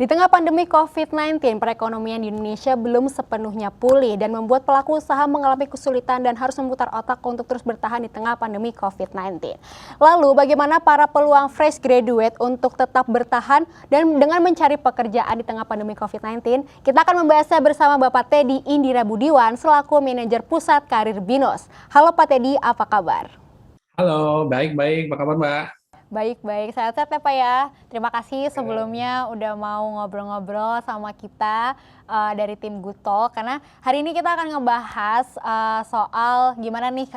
Di tengah pandemi COVID-19, perekonomian di Indonesia belum sepenuhnya pulih dan membuat pelaku usaha mengalami kesulitan dan harus memutar otak untuk terus bertahan di tengah pandemi COVID-19. Lalu, bagaimana para peluang fresh graduate untuk tetap bertahan dan dengan mencari pekerjaan di tengah pandemi COVID-19? Kita akan membahasnya bersama Bapak Teddy Indira Budiwan selaku manajer Pusat Karir Binus. Halo Pak Teddy, apa kabar? Halo, baik-baik. Apa kabar, Mbak? Baik-baik, sehat-sehat ya Pak ya. Terima kasih sebelumnya udah mau ngobrol-ngobrol sama kita dari tim Gutol. Karena hari ini kita akan ngebahas soal gimana nih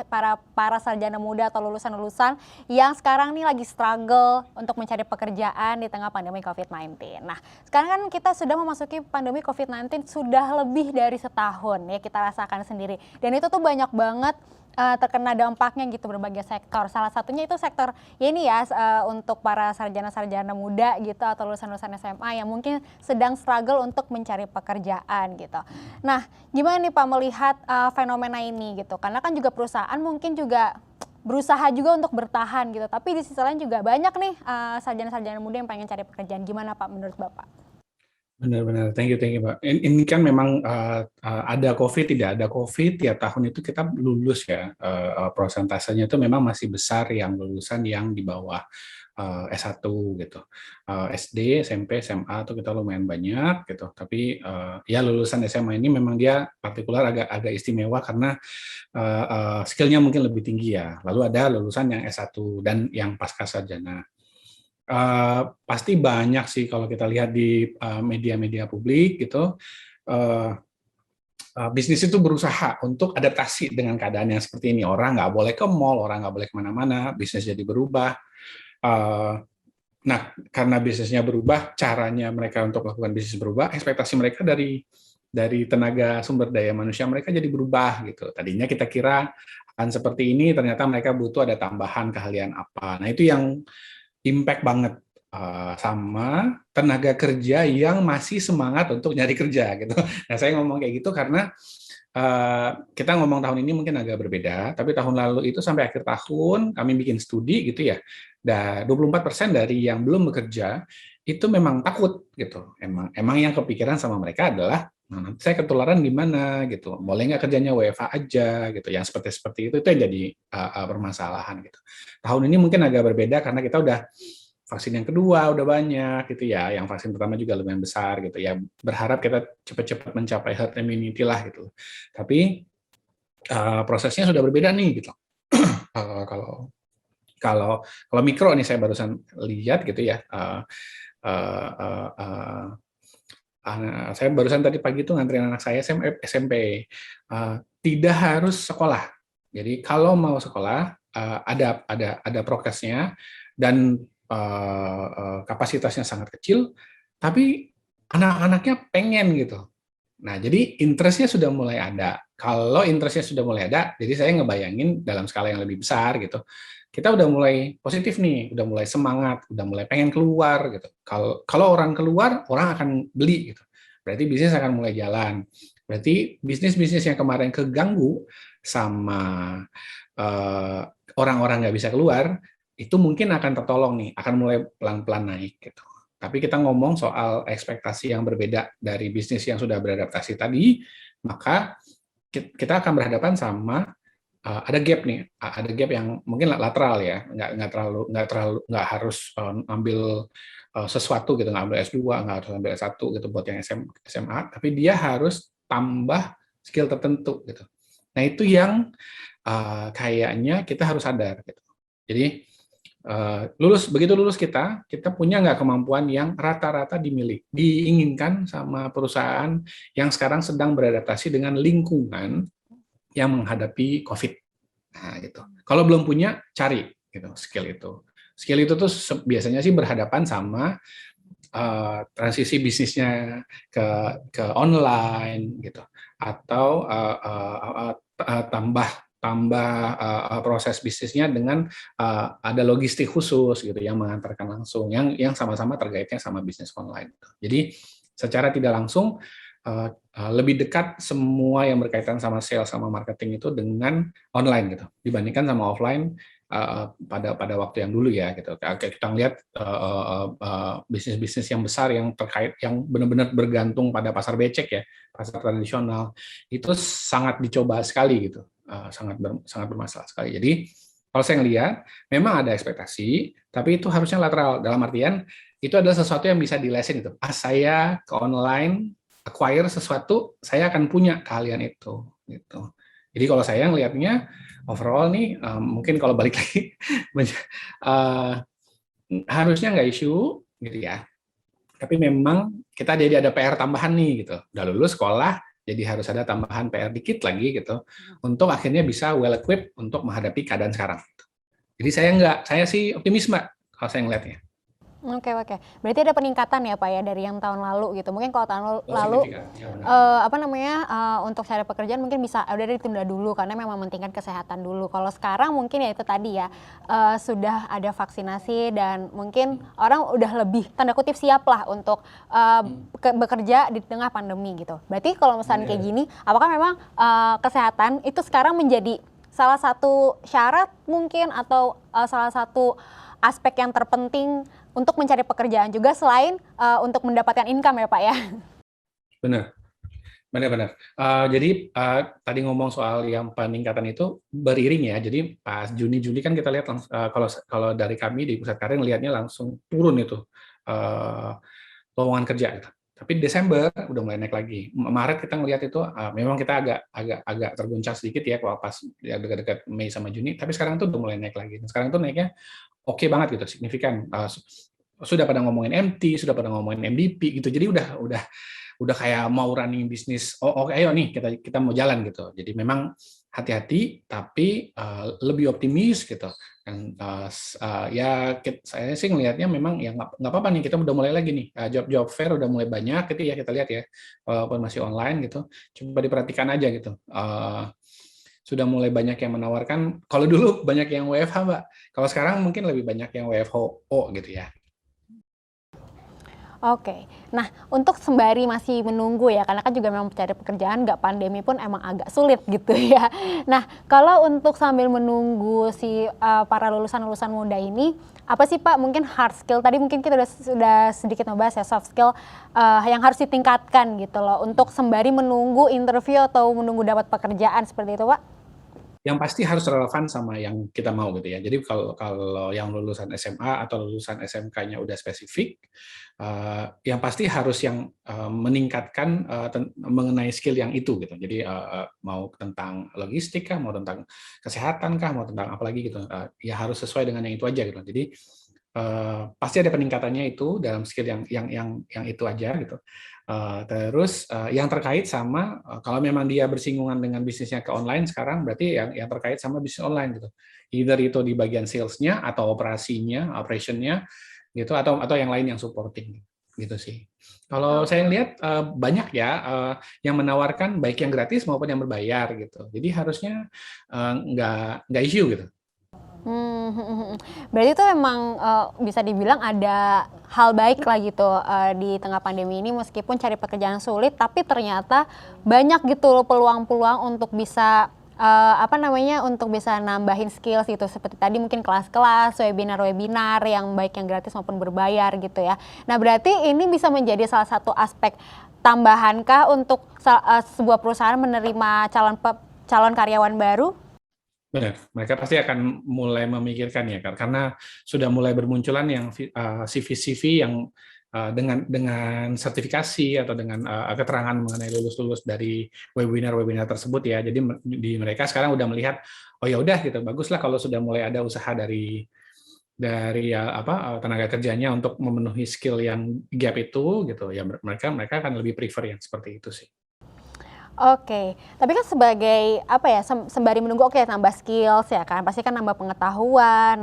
para sarjana muda atau lulusan-lulusan yang sekarang nih lagi struggle untuk mencari pekerjaan di tengah pandemi COVID-19. Nah, sekarang kan kita sudah memasuki pandemi COVID-19 sudah lebih dari setahun ya, kita rasakan sendiri. Dan itu tuh banyak banget terkena dampaknya gitu berbagai sektor. Salah satunya itu sektor ya ini ya untuk para sarjana-sarjana muda gitu atau lulusan-lulusan SMA yang mungkin sedang struggle untuk mencari pekerjaan gitu. Nah, gimana nih Pak melihat fenomena ini gitu? Karena kan juga perusahaan mungkin juga berusaha juga untuk bertahan gitu. Tapi di sisi lain juga banyak nih sarjana-sarjana muda yang pengen cari pekerjaan. Gimana Pak menurut Bapak? Benar-benar, thank you, Mbak. Ini kan memang ada COVID, tidak ada COVID, ya tahun itu kita lulus ya, prosentasenya itu memang masih besar yang lulusan yang di bawah S1 gitu. SD, SMP, SMA itu kita lumayan banyak gitu. Tapi ya lulusan SMA ini memang dia partikular agak istimewa karena skillnya mungkin lebih tinggi ya. Lalu ada lulusan yang S1 dan yang pasca sarjana. Pasti banyak sih kalau kita lihat di media-media publik gitu, bisnis itu berusaha untuk adaptasi dengan keadaan yang seperti ini. Orang nggak boleh ke mall, orang nggak boleh kemana-mana, bisnis jadi berubah. Nah, karena bisnisnya berubah, caranya mereka untuk melakukan bisnis berubah, ekspektasi mereka dari tenaga sumber daya manusia mereka jadi berubah gitu. Tadinya kita kira akan seperti ini, ternyata mereka butuh ada tambahan keahlian apa. Nah, itu yang impact banget sama tenaga kerja yang masih semangat untuk nyari kerja gitu. Nah, saya ngomong kayak gitu karena kita ngomong tahun ini mungkin agak berbeda, tapi tahun lalu itu sampai akhir tahun kami bikin studi gitu ya. Dan 24% dari yang belum bekerja itu memang takut gitu. Emang yang kepikiran sama mereka adalah nanti saya ketularan gimana gitu. Boleh nggak kerjanya WFH aja gitu. Yang seperti itu yang jadi permasalahan gitu. Tahun ini mungkin agak berbeda karena kita udah vaksin yang kedua udah banyak gitu ya, yang vaksin pertama juga lumayan besar gitu ya, berharap kita cepat-cepat mencapai herd immunity lah gitu. Tapi prosesnya sudah berbeda nih gitu. Kalau kalau kalau mikro nih saya barusan lihat gitu ya, saya barusan tadi pagi itu nganterin anak saya SMP, tidak harus sekolah. Jadi kalau mau sekolah ada prokesnya dan kapasitasnya sangat kecil, tapi anak-anaknya pengen gitu. Nah, jadi interestnya sudah mulai ada. Kalau interestnya sudah mulai ada, jadi saya ngebayangin dalam skala yang lebih besar gitu. Kita udah mulai positif nih, udah mulai semangat, udah mulai pengen keluar gitu. Kalau orang keluar, orang akan beli gitu. Berarti bisnis akan mulai jalan. Berarti bisnis-bisnis yang kemarin keganggu sama orang-orang nggak bisa keluar, itu mungkin akan tertolong nih, akan mulai pelan-pelan naik gitu. Tapi kita ngomong soal ekspektasi yang berbeda dari bisnis yang sudah beradaptasi tadi, maka kita akan berhadapan sama ada gap nih, ada gap yang mungkin lateral ya, nggak harus ambil sesuatu gitu, nggak ambil S2, nggak harus ambil S1 gitu buat yang SMA, tapi dia harus tambah skill tertentu gitu. Nah itu yang kayaknya kita harus sadar gitu. Jadi begitu lulus kita punya nggak kemampuan yang rata-rata diinginkan sama perusahaan yang sekarang sedang beradaptasi dengan lingkungan yang menghadapi COVID. Nah, gitu. Kalau belum punya, cari gitu skill itu. Skill itu tuh biasanya sih berhadapan sama transisi bisnisnya ke online gitu, atau tambah proses bisnisnya dengan ada logistik khusus gitu yang mengantarkan langsung, yang sama-sama terkaitnya sama bisnis online. Jadi secara tidak langsung lebih dekat semua yang berkaitan sama sales sama marketing itu dengan online gitu dibandingkan sama offline. pada waktu yang dulu ya gitu. Kita ngelihat bisnis-bisnis yang besar yang terkait yang benar-benar bergantung pada pasar becek ya, pasar tradisional itu sangat dicoba sekali gitu, sangat bermasalah sekali. Jadi kalau saya ngelihat memang ada ekspektasi, tapi itu harusnya lateral dalam artian itu adalah sesuatu yang bisa dilesin itu. Saya ke online acquire sesuatu, saya akan punya keahlian itu gitu. Jadi kalau saya ngelihatnya overall nih mungkin kalau balik lagi harusnya nggak isu gitu ya. Tapi memang kita jadi ada PR tambahan nih gitu. Udah lulus sekolah, jadi harus ada tambahan PR dikit lagi gitu untuk akhirnya bisa well equipped untuk menghadapi keadaan sekarang. Jadi saya sih optimis Mbak kalau saya ngelihatnya. Oke. Berarti ada peningkatan ya Pak ya dari yang tahun lalu gitu. Mungkin kalau tahun lalu untuk cari pekerjaan mungkin bisa udah ditunda dulu karena memang mementingkan kesehatan dulu. Kalau sekarang mungkin ya itu tadi ya sudah ada vaksinasi dan mungkin orang udah lebih tanda kutip siap lah untuk bekerja di tengah pandemi gitu. Berarti kalau misalnya kayak gini, apakah memang kesehatan itu sekarang menjadi salah satu syarat mungkin atau salah satu aspek yang terpenting untuk mencari pekerjaan juga selain untuk mendapatkan income ya Pak ya? Benar. Jadi tadi ngomong soal yang peningkatan itu beriring ya. Jadi pas Juni kan kita lihat kalau dari kami di pusat karir lihatnya langsung turun itu lowongan kerja gitu. Tapi Desember udah mulai naik lagi. Maret kita ngelihat itu memang kita agak terguncang sedikit ya kalau pas ya dekat-dekat Mei sama Juni. Tapi sekarang tuh udah mulai naik lagi. Dan sekarang tuh naiknya oke banget gitu, signifikan. Sudah pada ngomongin MT, sudah pada ngomongin MDP gitu. Jadi udah kayak mau running bisnis. Oke, ayo nih kita mau jalan gitu. Jadi memang hati-hati tapi lebih optimis gitu. Dan ya saya sih ngelihatnya memang ya nggak apa-apa nih, kita udah mulai lagi nih job fair udah mulai banyak gitu ya, kita lihat ya walaupun masih online gitu, coba diperhatikan aja gitu. Sudah mulai banyak yang menawarkan. Kalau dulu banyak yang WFH Mbak, kalau sekarang mungkin lebih banyak yang WFO gitu ya. Oke, nah untuk sembari masih menunggu ya, karena kan juga memang mencari pekerjaan nggak pandemi pun emang agak sulit gitu ya. Nah kalau untuk sambil menunggu si para lulusan-lulusan muda ini, apa sih Pak mungkin hard skill, tadi mungkin kita sudah sedikit membahas ya soft skill yang harus ditingkatkan gitu loh, untuk sembari menunggu interview atau menunggu dapat pekerjaan seperti itu Pak? Yang pasti harus relevan sama yang kita mau gitu ya. Jadi kalau yang lulusan SMA atau lulusan SMK-nya udah spesifik, yang pasti harus yang meningkatkan mengenai skill yang itu gitu. Jadi mau tentang logistik kah, mau tentang kesehatan kah, mau tentang apa lagi gitu. Ya harus sesuai dengan yang itu aja gitu. Jadi pasti ada peningkatannya itu dalam skill yang itu aja gitu. Terus yang terkait sama kalau memang dia bersinggungan dengan bisnisnya ke online sekarang, berarti yang terkait sama bisnis online gitu. Either itu di bagian sales-nya atau operation-nya gitu, atau yang lain yang supporting gitu sih. Kalau saya lihat banyak ya yang menawarkan baik yang gratis maupun yang berbayar gitu. Jadi harusnya nggak issue gitu. Berarti itu memang bisa dibilang ada hal baik lah gitu di tengah pandemi ini, meskipun cari pekerjaan sulit, tapi ternyata banyak gitu loh peluang-peluang untuk bisa untuk bisa nambahin skills gitu, seperti tadi mungkin kelas-kelas, webinar-webinar yang baik yang gratis maupun berbayar gitu ya. Nah berarti ini bisa menjadi salah satu aspek tambahankah untuk sebuah perusahaan menerima calon karyawan baru? Benar, mereka pasti akan mulai memikirkan ya, karena sudah mulai bermunculan yang CV-CV yang dengan sertifikasi atau dengan keterangan mengenai lulus dari webinar tersebut ya. Jadi di mereka sekarang udah melihat, oh ya udah gitu, baguslah kalau sudah mulai ada usaha dari tenaga kerjanya untuk memenuhi skill yang gap itu gitu ya, mereka akan lebih prefer yang seperti itu sih. Oke, tapi kan sebagai sembari menunggu nambah skills ya kan, pasti kan nambah pengetahuan,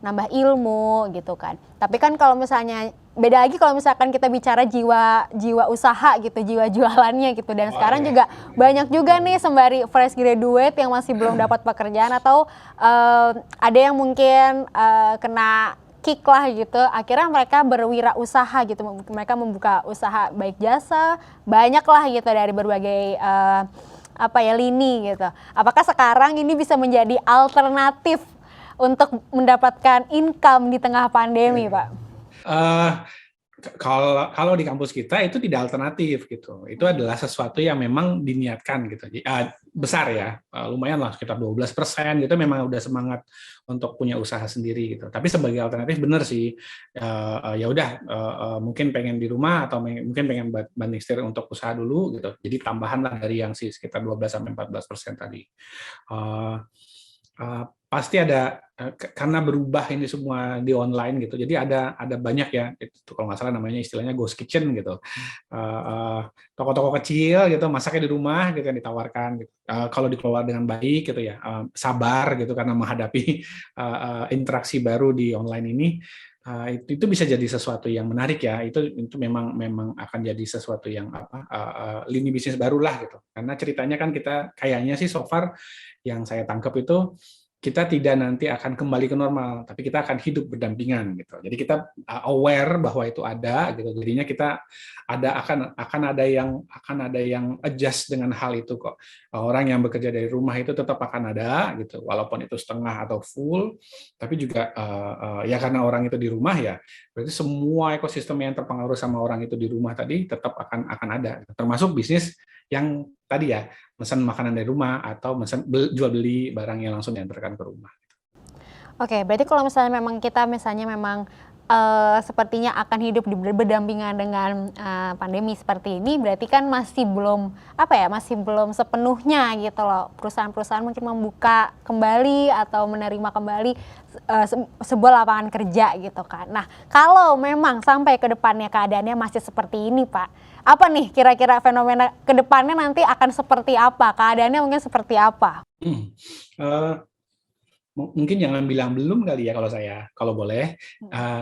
nambah ilmu gitu kan. Tapi kan kalau misalnya beda lagi kalau misalkan kita bicara jiwa usaha gitu, jiwa jualannya gitu. Dan sekarang juga banyak juga nih sembari fresh graduate yang masih belum dapat pekerjaan atau ada yang mungkin kena kick lah gitu, akhirnya mereka berwirausaha gitu, mereka membuka usaha baik jasa, banyak lah gitu dari berbagai lini gitu. Apakah sekarang ini bisa menjadi alternatif untuk mendapatkan income di tengah pandemi, Pak? Eh, kalau di kampus kita itu tidak alternatif gitu. Itu adalah sesuatu yang memang diniatkan gitu. Besar ya, lumayan lah sekitar 12% gitu memang udah semangat untuk punya usaha sendiri gitu. Tapi sebagai alternatif benar sih, ya udah mungkin pengen di rumah atau mungkin pengen banding setir untuk usaha dulu gitu. Jadi tambahan lah dari yang sih sekitar 12-14% tadi. Uh, Pasti ada karena berubah ini semua di online gitu. Jadi ada banyak ya itu kalau nggak salah namanya istilahnya ghost kitchen gitu. Toko-toko kecil gitu masaknya di rumah gitu yang ditawarkan gitu. Kalau dikelola dengan baik gitu ya, sabar gitu karena menghadapi interaksi baru di online ini. Itu bisa jadi sesuatu yang menarik ya. Itu memang akan jadi sesuatu yang lini bisnis barulah gitu. Karena ceritanya kan kita kayaknya sih so far yang saya tangkap itu kita tidak nanti akan kembali ke normal, tapi kita akan hidup berdampingan gitu. Jadi kita aware bahwa itu ada gitu. Jadinya kita akan ada yang adjust dengan hal itu kok. Orang yang bekerja dari rumah itu tetap akan ada gitu, walaupun itu setengah atau full, tapi juga ya karena orang itu di rumah ya, berarti semua ekosistem yang terpengaruh sama orang itu di rumah tadi tetap akan ada. Termasuk bisnis yang tadi ya, pesan makanan dari rumah atau jual beli barang yang langsung diantarkan ke rumah. Oke, berarti kalau misalnya memang sepertinya akan hidup berdampingan dengan pandemi seperti ini, berarti kan masih belum sepenuhnya gitu loh. Perusahaan-perusahaan mungkin membuka kembali atau menerima kembali sebuah lapangan kerja gitu kan. Nah, kalau memang sampai ke depannya keadaannya masih seperti ini, Pak, apa nih kira-kira fenomena ke depannya nanti akan seperti apa? Keadaannya mungkin seperti apa? Mungkin jangan bilang belum kali ya kalau boleh.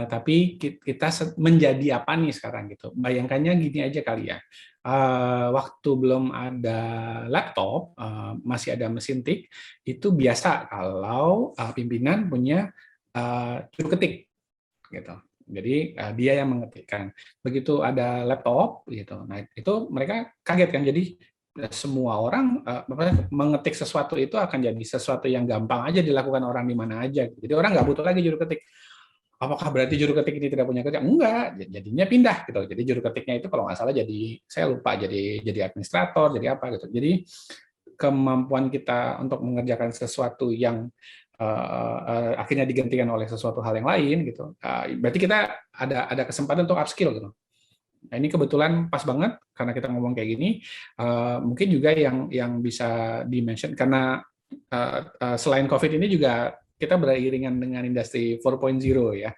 Tapi kita menjadi apa nih sekarang gitu. Bayangkannya gini aja kali ya. Waktu belum ada laptop, masih ada mesin tik, itu biasa kalau pimpinan punya juru ketik gitu. Jadi dia yang mengetikkan. Begitu ada laptop gitu. Nah, itu mereka kaget kan. Jadi semua orang mengetik sesuatu itu akan jadi sesuatu yang gampang aja dilakukan orang di mana aja. Jadi orang nggak butuh lagi juru ketik. Apakah berarti juru ketik ini tidak punya kerja? Enggak, jadinya pindah gitu. Jadi juru ketiknya itu kalau nggak salah saya lupa jadi administrator, jadi apa gitu. Jadi kemampuan kita untuk mengerjakan sesuatu yang akhirnya digantikan oleh sesuatu hal yang lain gitu. Berarti kita ada kesempatan untuk upskill gitu. Nah, ini kebetulan pas banget karena kita ngomong kayak gini. Mungkin juga yang bisa di-mention karena selain COVID ini juga kita beriringan dengan industri 4.0 ya.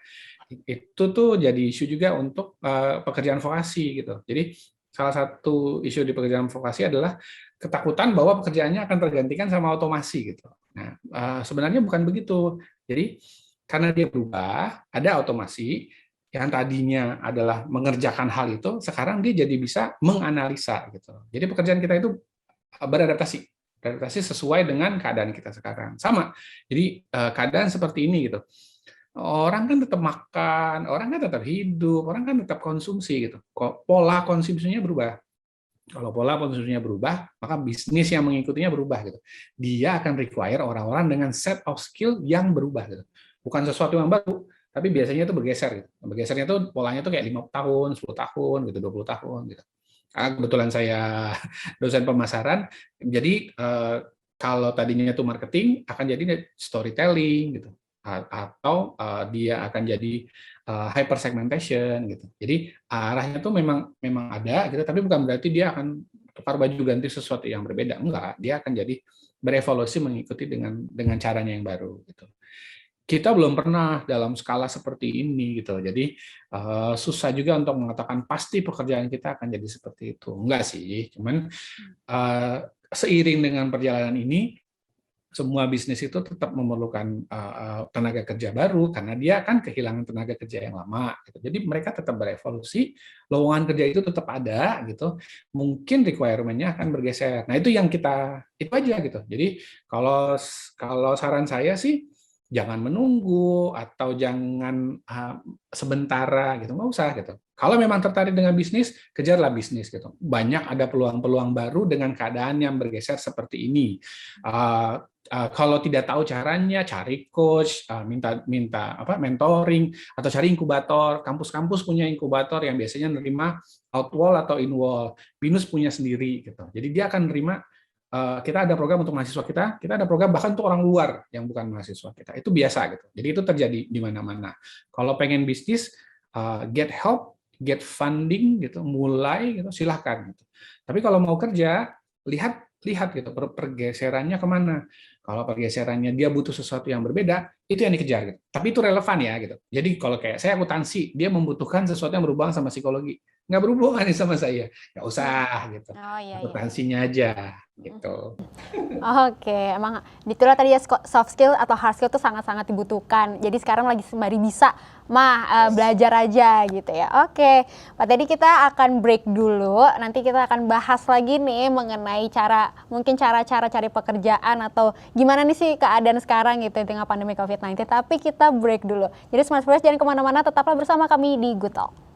Itu tuh jadi isu juga untuk pekerjaan vokasi gitu. Jadi salah satu isu di pekerjaan vokasi adalah ketakutan bahwa pekerjaannya akan tergantikan sama otomasi gitu. Nah, sebenarnya bukan begitu. Jadi karena dia berubah, ada otomasi yang tadinya adalah mengerjakan hal itu, sekarang dia jadi bisa menganalisa gitu. Jadi pekerjaan kita itu beradaptasi sesuai dengan keadaan kita sekarang. Sama. Jadi keadaan seperti ini gitu. Orang kan tetap makan, orang kan tetap hidup, orang kan tetap konsumsi gitu. Pola konsumsinya berubah. Kalau pola konsumsinya berubah, maka bisnis yang mengikutinya berubah gitu. Dia akan require orang-orang dengan set of skill yang berubah gitu. Bukan sesuatu yang baru, tapi biasanya itu bergeser gitu. Bergesernya itu polanya itu kayak 5 tahun, 10 tahun gitu, 20 tahun gitu. Kebetulan saya dosen pemasaran, jadi kalau tadinya itu marketing akan jadi storytelling gitu. Atau dia akan jadi hyper segmentation gitu. Jadi arahnya tuh memang ada gitu, tapi bukan berarti dia akan tukar baju ganti sesuatu yang berbeda. Enggak, dia akan jadi berevolusi mengikuti dengan caranya yang baru gitu. Kita belum pernah dalam skala seperti ini gitu. Jadi susah juga untuk mengatakan pasti pekerjaan kita akan jadi seperti itu. Enggak sih, cuman seiring dengan perjalanan ini semua bisnis itu tetap memerlukan tenaga kerja baru karena dia kan kehilangan tenaga kerja yang lama gitu. Jadi mereka tetap berevolusi, lowongan kerja itu tetap ada gitu. Mungkin requirement-nya akan bergeser. Nah, itu yang itu aja gitu. Jadi kalau saran saya sih jangan menunggu atau jangan sementara gitu, nggak usah gitu. Kalau memang tertarik dengan bisnis, kejarlah bisnis gitu. Banyak ada peluang-peluang baru dengan keadaan yang bergeser seperti ini. Kalau tidak tahu caranya, cari coach, minta mentoring, atau cari inkubator. Kampus-kampus punya inkubator yang biasanya nerima outwall atau inwall. Binus punya sendiri gitu. Jadi dia akan nerima. Kita ada program untuk mahasiswa kita ada program bahkan untuk orang luar yang bukan mahasiswa kita. Itu biasa gitu. Jadi itu terjadi di mana-mana. Kalau pengen bisnis, get help, get funding gitu, mulai gitu, silahkan gitu. Tapi kalau mau kerja, lihat gitu pergeserannya kemana. Kalau pergeserannya dia butuh sesuatu yang berbeda, itu yang dikejar gitu. Tapi itu relevan ya gitu. Jadi kalau kayak saya akuntansi, dia membutuhkan sesuatu yang berhubungan sama psikologi. Nggak berhubungan nih sama saya. Nggak usah gitu. Oh iya, iya. Akuntansinya aja gitu. Oke, emang ditulah tadi ya, soft skill atau hard skill itu sangat-sangat dibutuhkan. Jadi sekarang lagi sembari bisa belajar aja gitu ya. Oke, Pak Teddy, kita akan break dulu. Nanti kita akan bahas lagi nih mengenai mungkin cara-cara cari pekerjaan atau gimana nih sih keadaan sekarang gitu di tengah pandemi COVID-19. Tapi kita break dulu. Jadi Smart Fresh jangan kemana-mana, tetaplah bersama kami di Good Talk.